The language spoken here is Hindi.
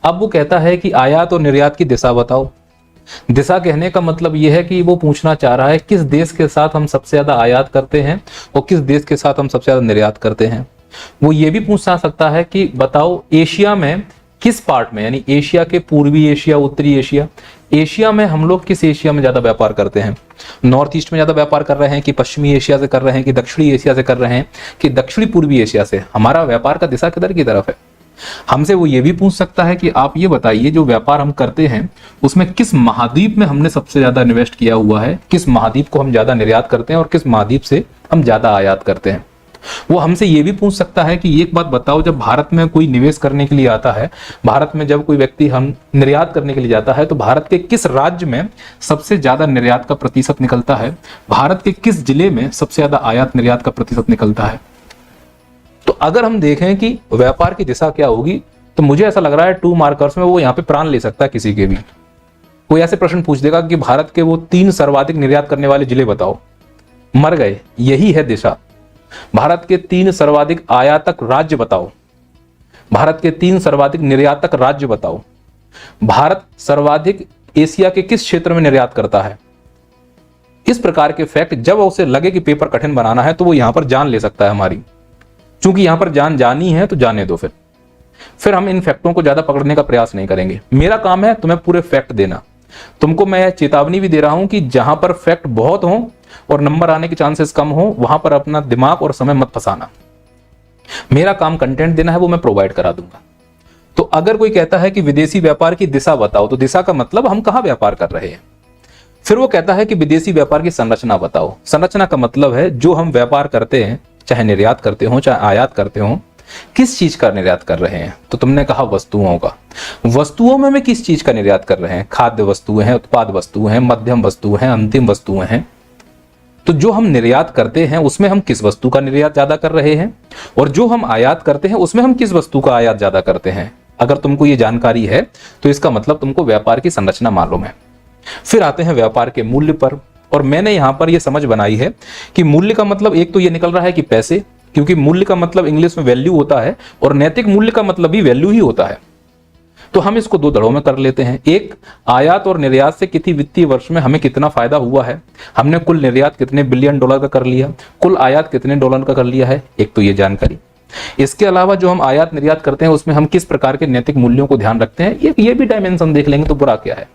अब वो कहता है कि आयात और निर्यात की दिशा बताओ। दिशा कहने का मतलब यह है कि वो पूछना चाह रहा है किस देश के साथ हम सबसे ज्यादा आयात करते हैं और किस देश के साथ हम सबसे ज्यादा निर्यात करते हैं। वो ये भी पूछना सकता है कि बताओ एशिया में किस पार्ट में, यानी एशिया के पूर्वी एशिया, उत्तरी एशिया, एशिया में हम लोग किस एशिया में ज्यादा व्यापार करते हैं। नॉर्थ ईस्ट में ज्यादा व्यापार कर रहे हैं कि पश्चिमी एशिया से कर रहे हैं कि दक्षिणी एशिया से कर रहे हैं कि दक्षिणी पूर्वी एशिया से। हमारा व्यापार का दिशा किधर की तरफ है। हमसे वो ये भी पूछ सकता है कि आप ये बताइए जो व्यापार हम करते हैं उसमें किस महाद्वीप में हमने सबसे ज्यादा इन्वेस्ट किया हुआ है, किस महाद्वीप को हम ज्यादा निर्यात करते हैं और किस महाद्वीप से हम ज्यादा आयात करते हैं। वो हमसे ये भी पूछ सकता है कि एक बात बताओ, जब भारत में कोई निवेश करने के लिए आता है, भारत में जब कोई व्यक्ति हम निर्यात करने के लिए जाता है तो भारत के किस राज्य में सबसे ज्यादा निर्यात का प्रतिशत निकलता है, भारत के किस जिले में सबसे ज्यादा आयात निर्यात का प्रतिशत निकलता है। तो अगर हम देखें कि व्यापार की दिशा क्या होगी तो मुझे ऐसा लग रहा है 2 मार्कर्स में वो यहाँ पे प्राण ले सकता है किसी के भी। कोई ऐसे प्रश्न पूछ देगा कि भारत के वो 3 सर्वाधिक निर्यात करने वाले जिले बताओ, मर गए। यही है दिशा। भारत के 3 सर्वाधिक आयातक राज्य बताओ, भारत के 3 सर्वाधिक निर्यातक राज्य बताओ, भारत सर्वाधिक एशिया के किस क्षेत्र में निर्यात करता है। इस प्रकार के फैक्ट जब उसे लगे कि पेपर कठिन बनाना है तो वो यहां पर जान ले सकता है हमारी। चूंकि यहां पर जान जानी है तो जाने दो, फिर हम इन फैक्टों को ज्यादा पकड़ने का प्रयास नहीं करेंगे। मेरा काम है तुम्हें पूरे फैक्ट देना। तुमको मैं चेतावनी भी दे रहा हूं कि जहां पर फैक्ट बहुत हो और नंबर आने के चांसेस कम हो वहां पर अपना दिमाग और समय मत फंसाना। मेरा काम कंटेंट देना है, वो मैं प्रोवाइड करा दूंगा। तो अगर कोई कहता है कि विदेशी व्यापार की दिशा बताओ तो दिशा का मतलब हम कहां व्यापार कर रहे हैं। फिर वो कहता है कि विदेशी व्यापार की संरचना बताओ। संरचना का मतलब है जो हम व्यापार करते हैं, चाहे निर्यात करते हो चाहे आयात करते हो, किस चीज का निर्यात कर रहे हैं। तो तुमने कहा वस्तुओं का। वस्तुओं में किस चीज का निर्यात कर रहे हैं। खाद्य वस्तुएं हैं, उत्पाद वस्तुएं हैं, मध्यम वस्तुएं हैं, अंतिम वस्तुएं हैं। तो जो हम निर्यात करते हैं उसमें हम किस वस्तु का निर्यात ज्यादा कर रहे हैं और जो हम आयात करते हैं उसमें हम किस वस्तु का आयात ज्यादा करते हैं। अगर तुमको ये जानकारी है तो इसका मतलब तुमको व्यापार की संरचना मालूम है। फिर आते हैं व्यापार के मूल्य पर, और मैंने यहां पर यह समझ बनाई है कि मूल्य का मतलब एक तो ये निकल रहा है कि पैसे, क्योंकि मूल्य का मतलब इंग्लिश में वैल्यू होता है और नैतिक मूल्य का मतलब भी वैल्यू ही होता है। तो हम इसको 2 धड़ों में कर लेते हैं। एक, आयात और निर्यात से किसी वित्तीय वर्ष में हमें कितना फायदा हुआ है, हमने कुल निर्यात कितने बिलियन डॉलर का कर लिया, कुल आयात कितने डॉलर का कर लिया है, एक तो ये जानकारी। इसके अलावा जो हम आयात निर्यात करते हैं उसमें हम किस प्रकार के नैतिक मूल्यों को ध्यान रखते हैं, ये भी डायमेंशन देख लेंगे तो बुरा क्या है।